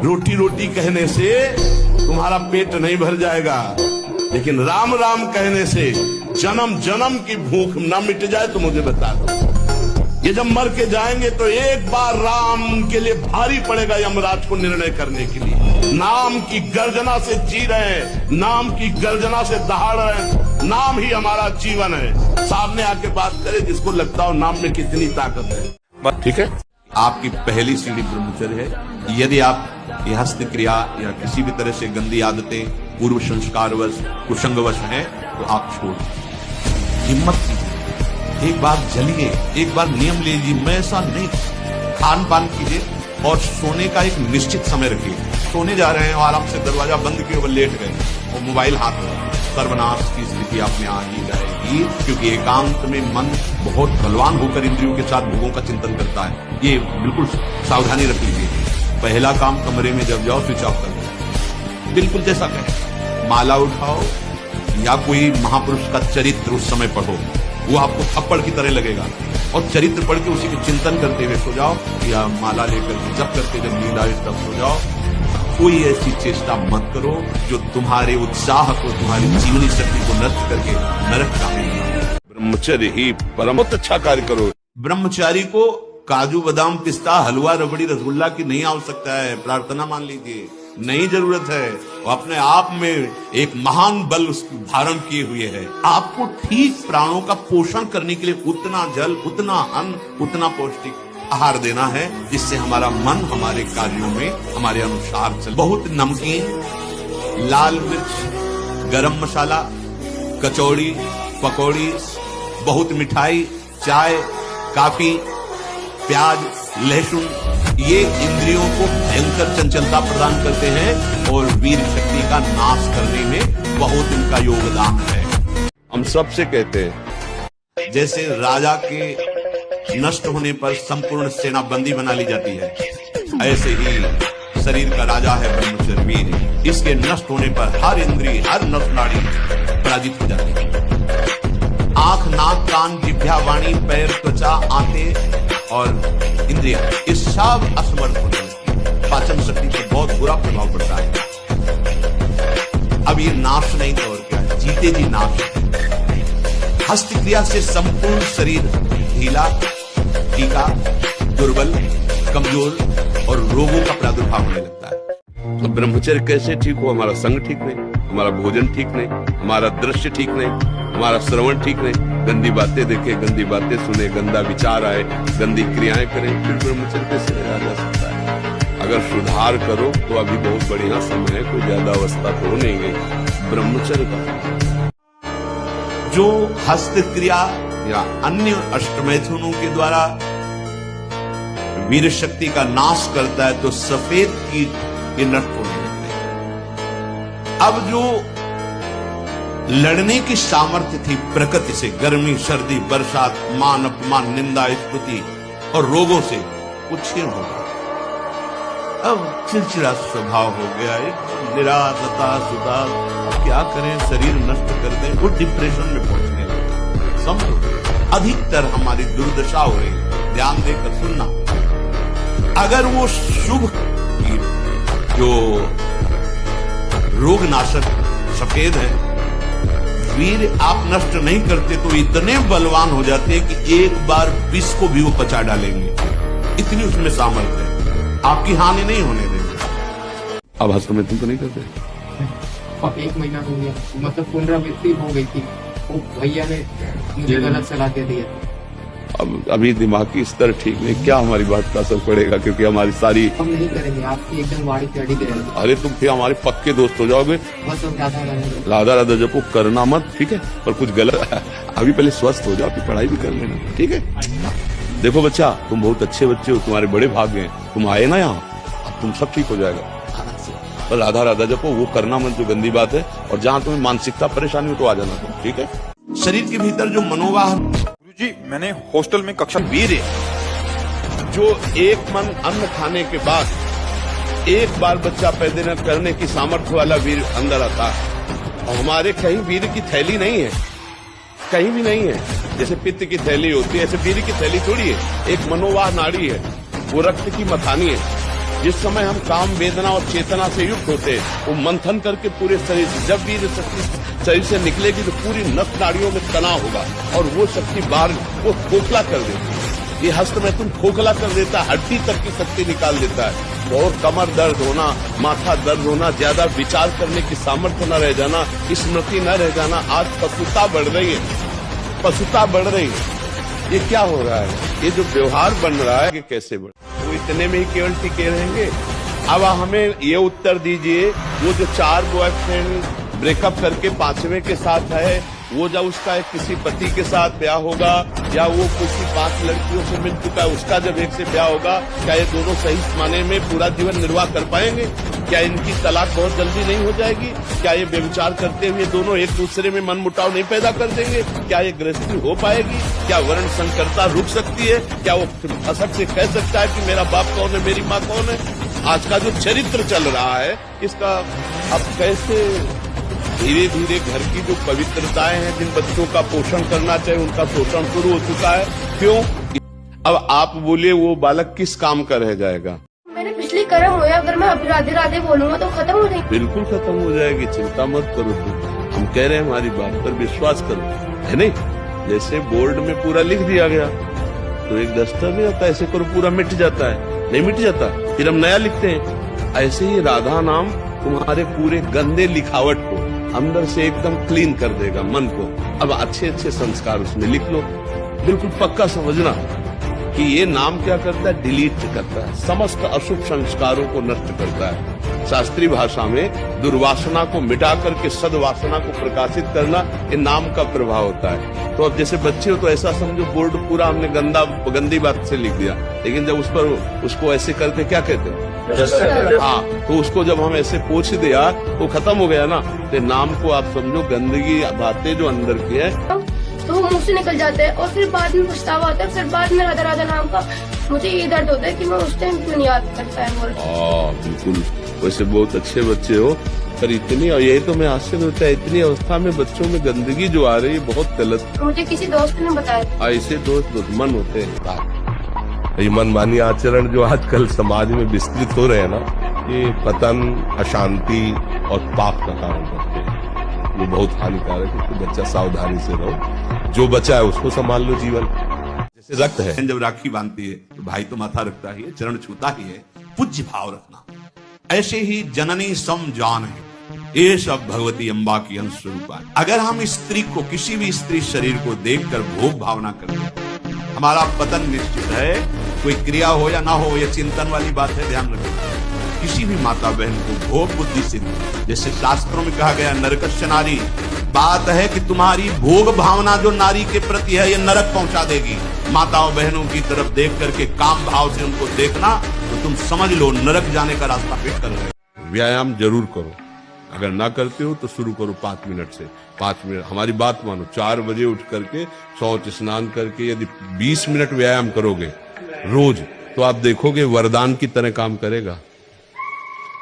रोटी रोटी कहने से तुम्हारा पेट नहीं भर जाएगा, लेकिन राम राम कहने से जन्म जन्म की भूख न मिट जाए तो मुझे बता दो। ये जब मर के जाएंगे तो एक बार राम के लिए भारी पड़ेगा यमराज को निर्णय करने के लिए। नाम की गर्जना से जी रहे हैं, नाम की गर्जना से दहाड़ रहे हैं, नाम ही हमारा जीवन है। सामने आके बात करे जिसको लगता हो नाम में कितनी ताकत है। ठीक है, आपकी पहली सीढ़ी ब्रह्मचर्य है। यदि आप ये हस्त क्रिया या किसी भी तरह से गंदी आदतें पूर्व संस्कारवश कुसंगवश हैं तो आप छोड़ हिम्मत कीजिए, एक बार जलिए, एक बार नियम लीजिए। मैं ऐसा नहीं, खान पान कीजिए और सोने का एक निश्चित समय रखिए। सोने जा रहे हैं और आराम से दरवाजा बंद किए और लेट गए और मोबाइल हाथ में, सर्वनाश की स्थिति आप में आ ही जाएगी। क्योंकि एकांत में मन बहुत बलवान होकर इंद्रियों के साथ भोगों का चिंतन करता है। ये बिल्कुल सावधानी रख लीजिए। पहला काम, कमरे में जब जाओ स्विच ऑफ कर दो। बिल्कुल जैसा कहें, माला उठाओ या कोई महापुरुष का चरित्र उस समय पढ़ो, वो आपको थप्पड़ की तरह लगेगा। और चरित्र पढ़ के उसी के चिंतन करते हुए सो जाओ, या माला लेकर के जब करके जब नींद आए तब सो जाओ। कोई ऐसी चेष्टा मत करो जो तुम्हारे उत्साह को, तुम्हारी जीवनी शक्ति को नष्ट करके नरक का ब्रह्मचर्य ही परम। बहुत अच्छा कार्य करो। ब्रह्मचारी को काजू बादाम पिस्ता हलवा रबड़ी रसगुल्ला की नहीं आवश्यकता है, प्रार्थना मान लीजिए, नहीं जरूरत है। वो अपने आप में एक महान बल धारण किए हुए है। आपको ठीक प्राणों का पोषण करने के लिए उतना जल, उतना अन्न, उतना पौष्टिक आहार देना है जिससे हमारा मन हमारे कार्यों में हमारे अनुसार चले। बहुत नमकीन, लाल मिर्च, गरम मसाला, कचौड़ी, पकौड़ी, बहुत मिठाई, चाय, काफी, प्याज, लहसुन, ये इंद्रियों को भयंकर चंचलता प्रदान करते हैं और वीर शक्ति का नाश करने में बहुत इनका योगदान है। हम सबसे कहते हैं, जैसे राजा के नष्ट होने पर संपूर्ण सेना बंदी बना ली जाती है, ऐसे ही शरीर का राजा है ब्रह्मचर्य वीर। इसके नष्ट होने पर हर इंद्रिय, हर नस नाड़ी पराजित हो जाती है। आंख, नाक, कान, जिह्वा, वाणी, पैर, त्वचा, आंतें और इंद्रिया, इस सब असमर्थ हो जाती है। पाचन शक्ति पर बहुत बुरा प्रभाव पड़ता है। अब ये नाश नहीं तो और क्या, जीते जी नाश। हस्त क्रिया से संपूर्ण शरीर ढीला, फीका, दुर्बल, कमजोर और रोगों का प्रादुर्भाव होने लगता है। तो ब्रह्मचर्य कैसे ठीक हो? हमारा संग ठीक नहीं, हमारा भोजन ठीक नहीं, हमारा दृश्य ठीक नहीं, हमारा श्रवण ठीक नहीं, गंदी बातें देखे, गंदी बातें सुने, गंदा विचार आए, गंदी क्रियाएं करें, फिर ब्रह्मचर्य कैसे रहा जा सकता है? अगर सुधार करो तो अभी बहुत बढ़िया समय है, कोई ज्यादा अवस्था तो नहीं गई। ब्रह्मचर्य का जो हस्त क्रिया या अन्य अष्टमैथुनों के द्वारा वीर शक्ति का नाश करता है तो सफेद कीट ये नष्ट होने लगते हैं। अब जो लड़ने की सामर्थ्य थी प्रकृति से, गर्मी, सर्दी, बरसात, मान अपमान, निंदा, स्तुति और रोगों से, वो क्षीण हो गया। अब चिड़चिड़ा स्वभाव हो गया, एक निराशता, सुधार। अब क्या करें, शरीर नष्ट कर दें, वो डिप्रेशन में पहुंचने लगे। समझो, अधिकतर हमारी दुर्दशा हो रही है। ध्यान देकर सुनना, अगर वो शुभ जो रोगनाशक सफेद है वीर आप नष्ट नहीं करते तो इतने बलवान हो जाते हैं कि एक बार विष को भी वो पचा डालेंगे, इतनी उसमें सामर्थ्य है, आपकी हानि नहीं होने देंगे। अब हस्त में तुम तो नहीं करते? अब 1 महीना हो गया, मतलब पुनरावृत्ति हो गई थी, वो भैया ने मुझे गलत सलाह दे दिया। अब अभी दिमागी स्तर ठीक नहीं, क्या हमारी बात का असर पड़ेगा? क्योंकि हमारी सारी हम नहीं करेंगे, आपकी एकदम वाड़ी टेढ़ी करेंगे। अरे तुम फिर हमारे पक्के दोस्त हो जाओगे। बस अब राधा राधा जपो, करना मत, ठीक है? पर कुछ गलत अभी पहले स्वस्थ हो जाओ, फिर पढ़ाई भी कर लेना, ठीक है? देखो बच्चा, तुम बहुत अच्छे बच्चे हो, तुम्हारे बड़े भाग्य हैं, तुम आए ना यहाँ, अब तुम सब ठीक हो जाएगा। पर राधा राधा जपो, वो करना मत जो गंदी बात है, और जहाँ तुम्हें मानसिकता परेशानी हो तो आ जाना तुम, ठीक है? शरीर के भीतर जो मनोवाह जी, मैंने हॉस्टल में कक्षा वीर है, जो एक मन अन्न खाने के बाद एक बार बच्चा पैदा करने की सामर्थ्य वाला वीर अंदर आता है। और हमारे कहीं वीर की थैली नहीं है, कहीं भी नहीं है। जैसे पित्त की थैली होती है, ऐसे वीर की थैली थोड़ी है। एक मनोवाह नाड़ी है, वो रक्त की मथानी है। जिस समय हम काम वेदना और चेतना से युक्त होते हैं, वो मंथन करके पूरे शरीर से, जब वीर शक्ति शरीर से निकलेगी तो पूरी नस नाड़ियों में तनाव होगा और वो शक्ति बाहर वो खोखला कर देती है। ये हस्त मैथुन खोखला कर देता है, हड्डी तक की शक्ति निकाल देता है। और कमर दर्द होना, माथा दर्द होना, ज्यादा विचार करने की सामर्थ्य न रह जाना, स्मृति न रह जाना, आज पशुता बढ़ रही है, पशुता बढ़ रही है। ये क्या हो रहा है? ये जो व्यवहार बन रहा है कि कैसे बढ़, वो इतने में ही केवल टिके रहेंगे। अब हमें ये उत्तर दीजिए, वो जो 4 बॉयफ्रेंड ब्रेकअप करके 5वें के साथ है, वो जब उसका एक किसी पति के साथ ब्याह होगा या वो किसी 5 लड़कियों से मिल चुका है, उसका जब एक से ब्याह होगा, क्या ये दोनों सही माने में पूरा जीवन निर्वाह कर पाएंगे? क्या इनकी तलाक बहुत जल्दी नहीं हो जाएगी? क्या ये व्यभिचार करते हुए दोनों एक दूसरे में मनमुटाव नहीं पैदा कर देंगे? क्या ये गृहस्थी हो पाएगी? क्या वर्ण संकरता रुक सकती है? क्या वो असक से कह सकता है कि मेरा बाप कौन है, मेरी माँ कौन है? आज का जो चरित्र चल रहा है, इसका अब कैसे धीरे धीरे घर की जो पवित्रताएं हैं, जिन बच्चों का पोषण करना चाहिए, उनका शोषण शुरू हो चुका है। क्यों? अब आप बोलिए, वो बालक किस काम का रह जाएगा? मैंने पिछली कर्म हुआ, अगर मैं अभी राधे राधे बोलूंगा तो खत्म हो जाएगी। बिल्कुल खत्म हो जाएगी, चिंता मत करो तुम। हम कह रहे हैं, हमारी बात पर विश्वास करो, है नहीं? जैसे बोर्ड में पूरा लिख दिया गया तो एक दस्तर नहीं होता, ऐसे करो पूरा मिट जाता है, नहीं मिट जाता, फिर हम नया लिखते हैं। ऐसे ही राधा नाम तुम्हारे पूरे गंदे लिखावट को अंदर से एकदम क्लीन कर देगा, मन को। अब अच्छे अच्छे संस्कार उसमें लिख लो। बिल्कुल पक्का समझना कि ये नाम क्या करता है, डिलीट करता है, समस्त अशुभ संस्कारों को नष्ट करता है। शास्त्रीय भाषा में दुर्वासना को मिटा करके सद्वासना को प्रकाशित करना, ये नाम का प्रभाव होता है। तो अब जैसे बच्चे हो तो ऐसा समझो बोर्ड पूरा हमने गंदी बात से लिख दिया, लेकिन जब उस पर उसको ऐसे करके क्या कहते हैं, हाँ, तो उसको जब हम ऐसे पोंछ दिया तो खत्म हो गया ना। तो नाम को आप समझो गंदगी बातें जो अंदर की है तो वो मुंह से निकल जाते हैं और फिर बाद में पछतावा होता है। फिर बाद में राधा राधा नाम का मुझे ये दर्द होता है कि मैं उस टाइम क्यों नहीं याद करता है। बिल्कुल, वैसे बहुत अच्छे बच्चे हो, पर इतनी, और यही तो मैं आश्चर्य होता है, इतनी अवस्था में बच्चों में गंदगी जो आ रही है, बहुत गलत। मुझे किसी दोस्त ने बताया। ऐसे दोस्त दुश्मन होते हैं। ये मनमानी आचरण जो आजकल समाज में विस्तृत हो रहे हैं ना, ये पतन, अशांति और पाप का कारण बनते हैं। ये बहुत हानिकारक है। तो बच्चा सावधानी से रहो, जो बचा है उसको संभाल लो। जीवन जैसे रक्त है, जब राखी बांधती है तो भाई तो माथा रखता ही है, चरण छूता ही है, पूज्य भाव रखना। ऐसे ही जननी सम जान है, ये सब भगवती अम्बा की अंश स्वरूप है। अगर हम स्त्री को, किसी भी स्त्री शरीर को देखकर भोग भावना करते, हमारा पतन निश्चित है। कोई क्रिया हो या ना हो, ये चिंतन वाली बात है, ध्यान रखें। किसी भी माता बहन को भोग बुद्धि से, जैसे शास्त्रों में कहा गया, नरकस्य नारी, बात है कि तुम्हारी भोग भावना जो नारी के प्रति है, ये नरक पहुंचा देगी। माताओं बहनों की तरफ देख करके काम भाव से उनको देखना, तो तुम समझ लो नरक जाने का रास्ता फिट कर रहे। व्यायाम जरूर करो, अगर ना करते हो तो शुरू करो 5 मिनट से। 5 मिनट, हमारी बात मानो, 4 बजे उठ करके शौच स्नान करके यदि 20 मिनट व्यायाम करोगे रोज, तो आप देखोगे वरदान की तरह काम करेगा।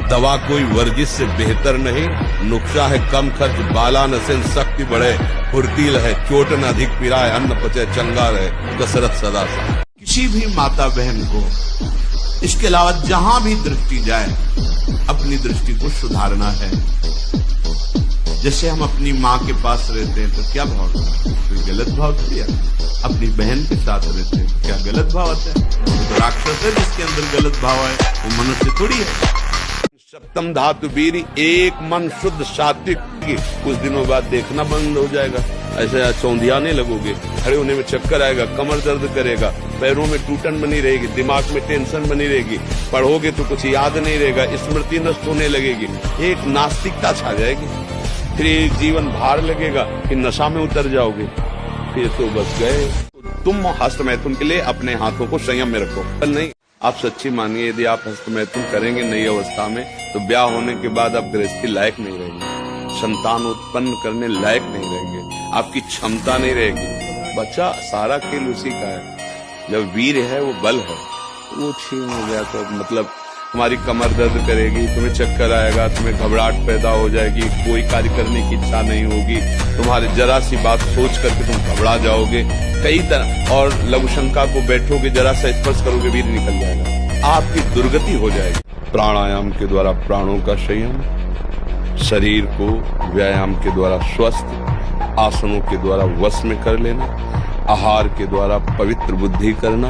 दवा कोई वर्जिश से बेहतर नहीं, नुक्शा है कम खर्च, बाला नसेन शक्ति बढ़े, फुर्तील है, चोट न अधिक पिराए, अन्न पचे चंगा रहे, कसरत सदा सा। किसी भी माता बहन को इसके अलावा जहां भी दृष्टि जाए, अपनी दृष्टि को सुधारना है। जैसे हम अपनी माँ के पास रहते हैं तो क्या भाव आता है? कोई गलत भाव तो दिया। अपनी बहन के साथ रहते हैं तो क्या गलत भाव आता है? तो राक्षस है जिसके अंदर गलत भाव है, वो मनुष्य थोड़ी है। सप्तम धातु वीर, एक मन शुद्ध सात्विक। कुछ दिनों बाद देखना बंद हो जाएगा, ऐसे चौंधियाने लगोगे, खड़े होने में चक्कर आएगा, कमर दर्द करेगा, पैरों में टूटन बनी रहेगी, दिमाग में टेंशन बनी रहेगी, पढ़ोगे तो कुछ याद नहीं रहेगा, स्मृति नष्ट होने लगेगी, एक नास्तिकता छा जाएगी, फिर एक जीवन भार लगेगा, फिर नशा में उतर जाओगे, फिर तो बस गए। तुम हस्त मैथुन के लिए अपने हाथों को संयम में रखो। नहीं, आप सच्ची मानिए, यदि आप हस्त मैथुन करेंगे नई अवस्था में, तो ब्याह होने के बाद आप गृहस्थी लायक नहीं रहेंगे, संतान उत्पन्न करने लायक नहीं रहेंगे, आपकी क्षमता नहीं रहेगी। बच्चा सारा खेल उसी का है। जब वीर है वो बल है, वो छीन हो गया तो मतलब तुम्हारी कमर दर्द करेगी, तुम्हें चक्कर आएगा, तुम्हें घबराहट पैदा हो जाएगी, कोई कार्य करने की इच्छा नहीं होगी, तुम्हारी जरा सी बात सोच करके तुम घबरा जाओगे कई तरह, और लघु शंका को बैठोगे, जरा सा स्पर्श करोगे वीर निकल जाएगा। आपकी दुर्गति हो जाएगी। प्राणायाम के द्वारा प्राणों का संयम, शरीर को व्यायाम के द्वारा स्वस्थ, आसनों के द्वारा वश में कर लेना, आहार के द्वारा पवित्र बुद्धि करना,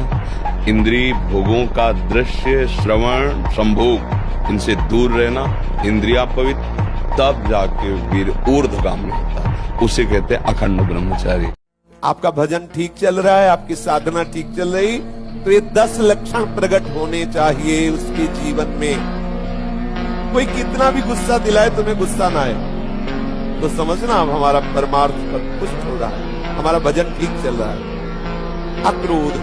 इंद्रिय भोगों का दृश्य श्रवण संभोग इनसे दूर रहना, इंद्रिया पवित्र, तब जाके वीर ऊर्ध्वगामी होता है। उसे कहते हैं अखंड ब्रह्मचारी। आपका भजन ठीक चल रहा है, आपकी साधना ठीक चल रही, तो ये 10 लक्षण प्रकट होने चाहिए उसके जीवन में। कोई कितना भी गुस्सा दिलाए तुम्हें गुस्सा ना आए तो समझना अब हमारा परमार्थ पर कुछ हो रहा है, हमारा भजन ठीक चल रहा है। अक्रोध,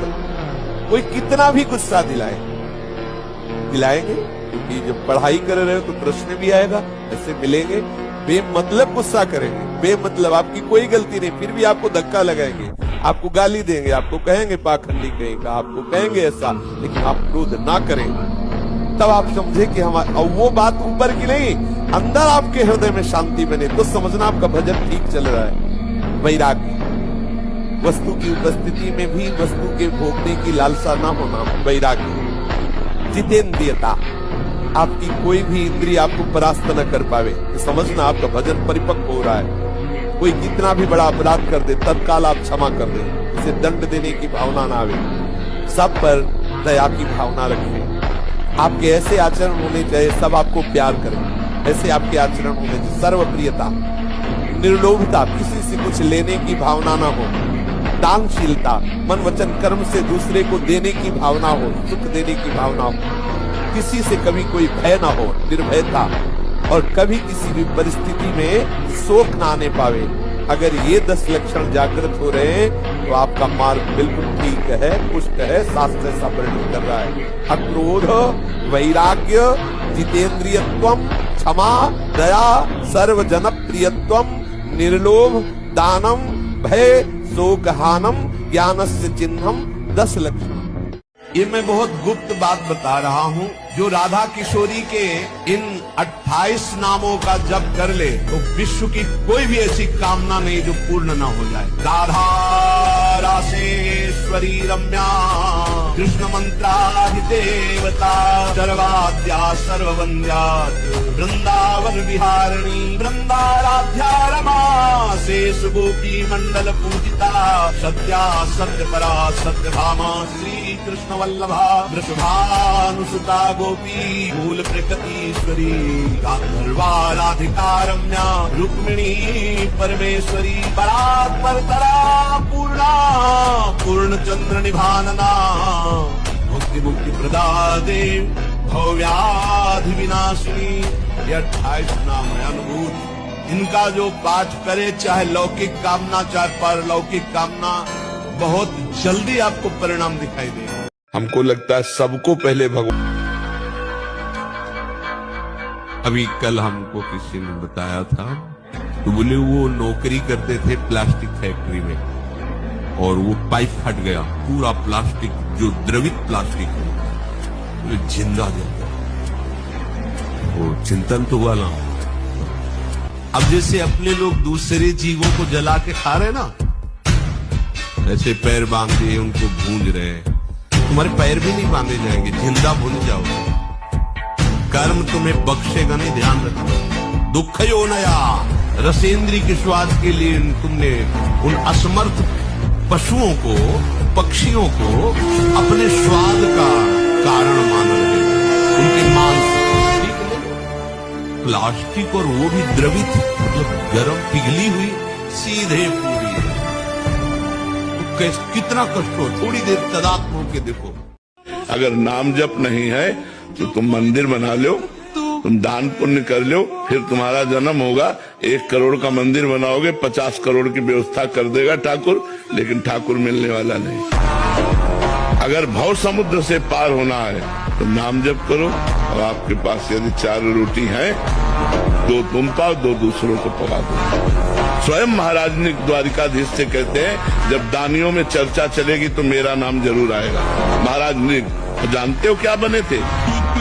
कोई कितना भी गुस्सा दिलाएंगे, क्योंकि जब पढ़ाई कर रहे हो तो प्रश्न भी आएगा, ऐसे मिलेंगे। बेमतलब गुस्सा करेंगे, बेमतलब आपकी कोई गलती नहीं, फिर भी आपको धक्का लगाएंगे, आपको गाली देंगे, आपको कहेंगे पाखंडी कहेंगे, आपको कहेंगे ऐसा, लेकिन आप क्रोध ना करें। तब आप समझे कि हमारा वो बात ऊपर की नहीं, अंदर आपके हृदय में शांति बने, तो समझना आपका भजन ठीक चल रहा है। वैराग्य, वस्तु की उपस्थिति में भी वस्तु के भोगने की लालसा ना होना, वैराग्य। जितेंद्रियता, आपकी कोई भी इंद्रिय आपको परास्त न कर पावे, तो समझना आपका भजन परिपक्व हो रहा है। कोई कितना भी बड़ा अपराध कर दे तत्काल आप क्षमा कर दे, उसे दंड देने की भावना ना आवे, सब पर दया की भावना रखें। आपके ऐसे आचरण होने चाहिए, सब आपको प्यार करें, ऐसे आपके आचरण होने चाहिए। सर्वप्रियता, निर्लोभता, किसी से कुछ लेने की भावना ना हो, दानशीलता, मन वचन कर्म से दूसरे को देने की भावना हो, सुख देने की भावना हो, किसी से कभी कोई भय ना हो, निर्भयता, और कभी किसी भी परिस्थिति में शोक ना आने पावे। अगर ये 10 लक्षण जागृत हो रहे हैं तो आपका मार्ग बिल्कुल ठीक है, पुष्ट है, शास्त्र ऐसा परिणित कर रहा है। अक्रोध, वैराग्य, जितेंद्रियत्वम, क्षमा, दया, सर्वजन प्रियत्वम, निर्लोभ, दानम, भय, शोकहानम, ज्ञानस्य चिन्हम, 10 लक्षण। ये मैं बहुत गुप्त बात बता रहा हूँ। जो राधा किशोरी के इन 28 नामों का जप कर ले तो विश्व की कोई भी ऐसी कामना नहीं जो पूर्ण न हो जाए। राधा रासेश्वरी रम्या, कृष्ण मंत्राधिदेवता, सर्वाद्या सर्ववन्द्या, वृंदावन विहारिणी, वृंदाराध्या रमा, शेष गोपी मंडल पूजिता, सत्या सत्यपरा सत्यभामा, श्री कृष्ण वल्लभा, वृषभानुसुता गोपी, मूल प्रकृतीश्वरी, गांधर्वा राधिका रम्या, रुक्मिणी परमेश्वरी, परात्परतरा पूर्णा, पूर्ण चंद्र निभानना, मुक्ति मुक्ति प्रदादे, भव्याधि विनाशिनी। ये 28 नाम है अनुभूत। इनका जो पाठ करे, चाहे लौकिक कामना चाहे परलौकिक कामना, बहुत जल्दी आपको परिणाम दिखाई देगा। हमको लगता है सबको पहले भगवान। अभी कल हमको किसी ने बताया था, तो बोले वो नौकरी करते थे प्लास्टिक फैक्ट्री में, और वो पाइप फट गया, पूरा प्लास्टिक जो द्रवित प्लास्टिक है वो जिंदा जल गया। वो चिंतन तो हुआ ना। अब जैसे अपने लोग दूसरे जीवों को जला के खा रहे ना, ऐसे पैर बांध दिए उनको भूंज रहे, तुम्हारे पैर भी नहीं बांधे जाएंगे, जिंदा भूंज जाओगे। कर्म तुम्हें बख्शेगा नहीं, ध्यान रखो। दुख यो नया रसेंद्री के स्वाद के लिए तुमने उन असमर्थ पशुओं को, पक्षियों को अपने स्वाद का कारण माना है, उनके मांस। प्लास्टिक और वो भी द्रवित, मतलब गर्म पिघली हुई सीधे पूरी है। कितना कष्ट हो, थोड़ी देर तदात्म होके देखो। अगर नाम जप नहीं है तो तुम मंदिर बना लो, तुम दान पुण्य कर लो, फिर तुम्हारा जन्म होगा, 1 करोड़ का मंदिर बनाओगे, 50 करोड़ की व्यवस्था कर देगा ठाकुर, लेकिन ठाकुर मिलने वाला नहीं। अगर भव समुद्र से पार होना है तो नाम जप करो, और आपके पास यदि 4 रोटी है, 2 तुम पाओ, 2 दूसरों को पका दो। स्वयं महाराज ने द्वारिकाधीश से कहते हैं, जब दानियों में चर्चा चलेगी तो मेरा नाम जरूर आएगा। महाराज ने, जानते हो क्या बने थे?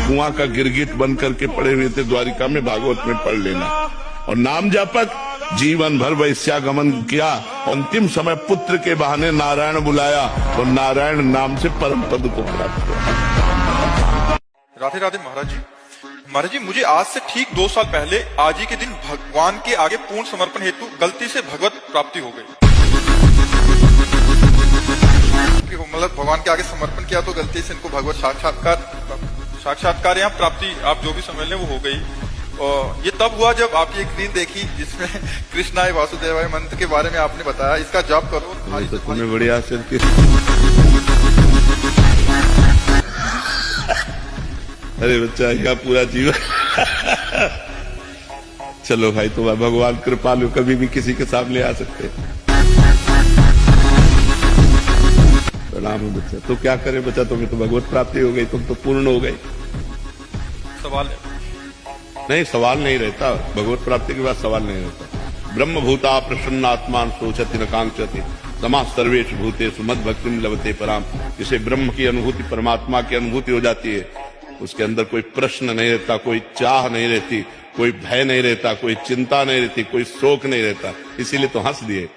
कुआं का गिरगिट बन करके पड़े हुए थे द्वारिका में, भागवत में पढ़ लेना। और नाम जापक जीवन भर वैश्यागमन किया, अंतिम समय पुत्र के बहाने नारायण बुलाया, और नारायण नाम से परम पद को प्राप्त किया। राधे राधे महाराज जी। महाराज जी, मुझे आज से ठीक 2 साल पहले आज ही के दिन भगवान के आगे पूर्ण समर्पण हेतु गलती से भगवत प्राप्ति हो गई। मतलब भगवान के आगे समर्पण किया तो गलती से इनको भगवत साक्षात्कार या प्राप्ति आप जो भी समझ लें वो हो गई। और ये तब हुआ जब आपकी एक रील देखी जिसमें कृष्णाय वासुदेवाय मंत्र के बारे में आपने बताया, इसका जाप करो। तो तुम्हें बड़ी आश्चर्य की। अरे बच्चा, क्या पूरा जीवन। चलो भाई, तुम भगवान कृपालु, कभी भी किसी के सामने आ सकते। प्रणाम हो बच्चा। तो क्या करे बच्चा, तुम्हें तो भगवत प्राप्ति हो गई, तुम तो पूर्ण हो गई। सवाल नहीं, सवाल नहीं रहता। भगवत प्राप्ति के बाद सवाल नहीं रहता। ब्रह्म भूता प्रसन्नात्मान सोचति न कांक्षति समा सर्वेश भूतेषु मद भक्तिम लभते पराम। जिसे ब्रह्म की अनुभूति, परमात्मा की अनुभूति हो जाती है, उसके अंदर कोई प्रश्न नहीं रहता, कोई चाह नहीं रहती, कोई भय नहीं रहता, कोई चिंता नहीं रहती, कोई शोक नहीं रहता। इसीलिए तो हंस दिए।